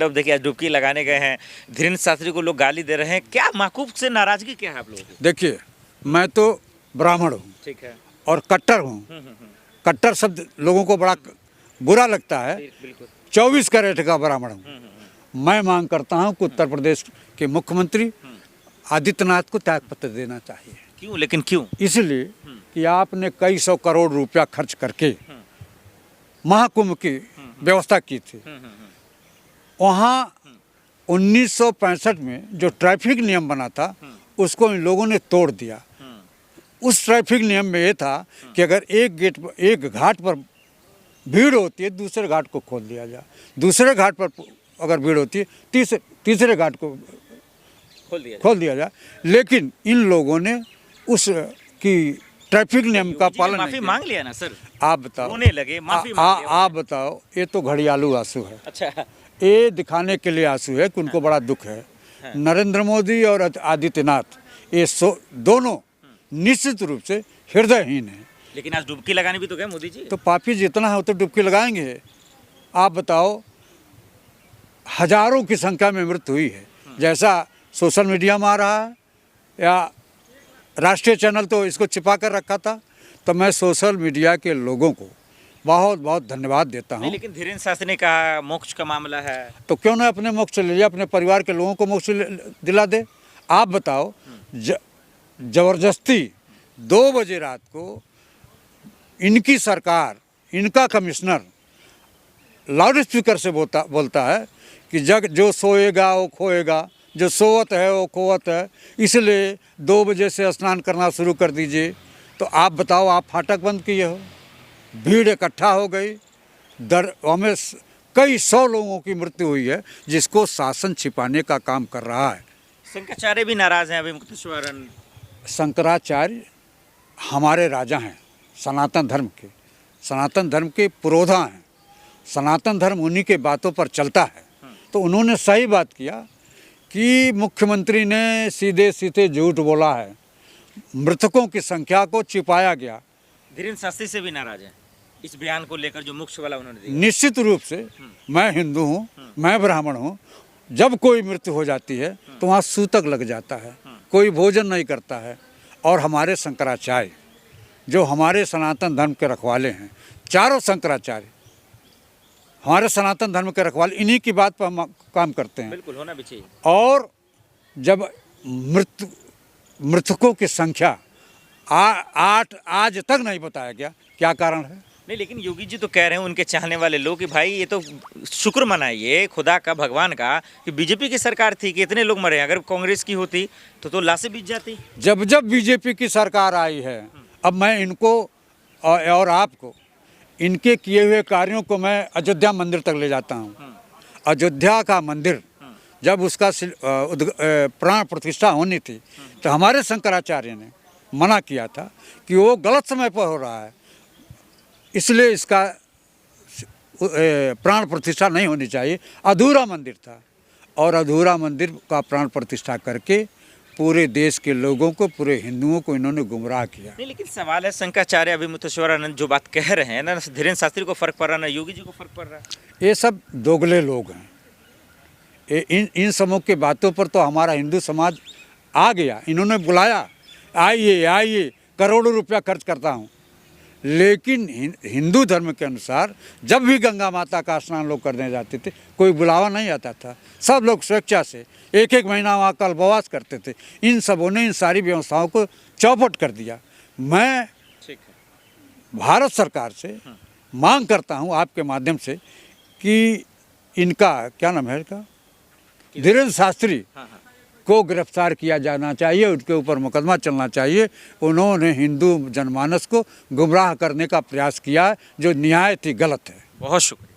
तरफ देखिए आज डुबकी लगाने गए हैं, धीरेन्द्र शास्त्री को लोग गाली दे रहे हैं, क्या माकूफ से नाराजगी क्या है आप लोगों की? देखिए, मैं तो ब्राह्मण हूँ, ठीक है, और कट्टर हूँ। कट्टर शब्द लोगों को बड़ा बुरा लगता है। बिल्कुल 24 कैरेट का ब्राह्मण हूँ। मैं मांग करता हूँ कि उत्तर प्रदेश के मुख्यमंत्री आदित्यनाथ को त्यागपत्र देना चाहिए। क्यों, लेकिन क्यों? इसलिए कि आपने कई सौ करोड़ रुपया खर्च करके महाकुंभ की व्यवस्था की थी। वहाँ 1965 में जो ट्रैफिक नियम बना था उसको इन लोगों ने तोड़ दिया। उस ट्रैफिक नियम में ये था कि अगर एक घाट पर भीड़ होती है, दूसरे घाट को खोल दिया जाए। दूसरे घाट पर अगर भीड़ होती है, तीसरे घाट को खोल दिया जाए। लेकिन इन लोगों ने उस की ट्रैफिक नियम का पालन नहीं माफी मांग लिया ना सर? आप बताओ, रोने लगे, माफी मांग लिया। आप बताओ, ये तो घड़ियालू आंसू है। अच्छा, ये दिखाने के लिए आंसू है कि उनको बड़ा दुख है। नरेंद्र मोदी और आदित्यनाथ ये दोनों निश्चित रूप से हृदयहीन है। लेकिन आज डुबकी लगाने भी तो गए मोदी जी। तो पापी जितना है वो तो डुबकी लगाएंगे। आप बताओ, हजारों की संख्या में मृत्यु हुई है। जैसा सोशल मीडिया में आ रहा है, या राष्ट्रीय चैनल तो इसको छिपा कर रखा था। तो मैं सोशल मीडिया के लोगों को बहुत बहुत धन्यवाद देता हूँ। लेकिन धीरेन्द्र शास्त्री ने कहा मोक्ष का मामला है, तो क्यों ना अपने मोक्ष ले लिया, अपने परिवार के लोगों को मोक्ष दिला दे। आप बताओ, जबरदस्ती 2 बजे रात को इनकी सरकार, इनका कमिश्नर लाउड स्पीकर से बोलता है कि जग जो सोएगा वो खोएगा, जो सोवत है वो खोवत है, इसलिए 2 बजे से स्नान करना शुरू कर दीजिए। तो आप बताओ, आप फाटक बंद किए हो, भीड़ इकट्ठा हो गई, हमें कई 100 लोगों की मृत्यु हुई है, जिसको शासन छिपाने का काम कर रहा है। शंकराचार्य भी नाराज हैं अभी मुक्तेश्वर। शंकराचार्य हमारे राजा हैं, सनातन धर्म के पुरोधा हैं। सनातन धर्म उन्हीं के बातों पर चलता है। तो उन्होंने सही बात किया कि मुख्यमंत्री ने सीधे सीधे झूठ बोला है, मृतकों की संख्या को छिपाया गया। धीरेन्द्र शास्त्री से भी नाराज हैं इस बयान को लेकर जो मोक्ष वाला उन्होंने दिया। निश्चित रूप से मैं हिंदू हूँ, मैं ब्राह्मण हूँ। जब कोई मृत्यु हो जाती है तो वहाँ सूतक लग जाता है, कोई भोजन नहीं करता है। और हमारे शंकराचार्य जो हमारे सनातन धर्म के रखवाले हैं, चारों शंकराचार्य हमारे सनातन धर्म के रखवाले, इन्हीं की बात पर हम काम करते हैं। बिल्कुल होना भी चाहिए। और जब मृतकों की संख्या 8 आज तक नहीं बताया गया, क्या कारण है? नहीं, लेकिन योगी जी तो कह रहे हैं उनके चाहने वाले लोग कि भाई ये तो शुक्र मनाइए खुदा का, भगवान का, कि बीजेपी की सरकार थी कि इतने लोग मरे। अगर कांग्रेस की होती तो लाशें बीत जाती। जब बीजेपी की सरकार आई है, अब मैं इनको और आपको इनके किए हुए कार्यों को मैं अयोध्या मंदिर तक ले जाता हूँ। अयोध्या का मंदिर जब उसका प्राण प्रतिष्ठा होनी थी तो हमारे शंकराचार्य ने मना किया था कि वो गलत समय पर हो रहा है, इसलिए इसका प्राण प्रतिष्ठा नहीं होनी चाहिए। अधूरा मंदिर था, और अधूरा मंदिर का प्राण प्रतिष्ठा करके पूरे देश के लोगों को, पूरे हिंदुओं को इन्होंने गुमराह किया। नहीं, लेकिन सवाल है, शंकराचार्य अभी मुक्तेश्वरानंद जो बात कह रहे हैं ना, धीरेन्द्र शास्त्री को फर्क पड़ रहा है ना योगी जी को फर्क पड़ रहा है। ये सब दोगले लोग हैं। इन समूह की बातों पर तो हमारा हिंदू समाज आ गया। इन्होंने बुलाया, आइए, करोड़ों रुपया खर्च करता हूँ। लेकिन हिंदू धर्म के अनुसार जब भी गंगा माता का स्नान लोग करने जाते थे, कोई बुलावा नहीं आता था। सब लोग स्वेच्छा से 1 महीना वहाँ कल्पवास करते थे। इन सबों ने इन सारी व्यवस्थाओं को चौपट कर दिया। मैं भारत सरकार से मांग करता हूँ आपके माध्यम से कि इनका क्या नाम है, इनका धीरेन्द्र शास्त्री को गिरफ्तार किया जाना चाहिए, उनके ऊपर मुकदमा चलना चाहिए। उन्होंने हिंदू जनमानस को गुमराह करने का प्रयास किया, जो निहायत ही गलत है। बहुत शुक्रिया।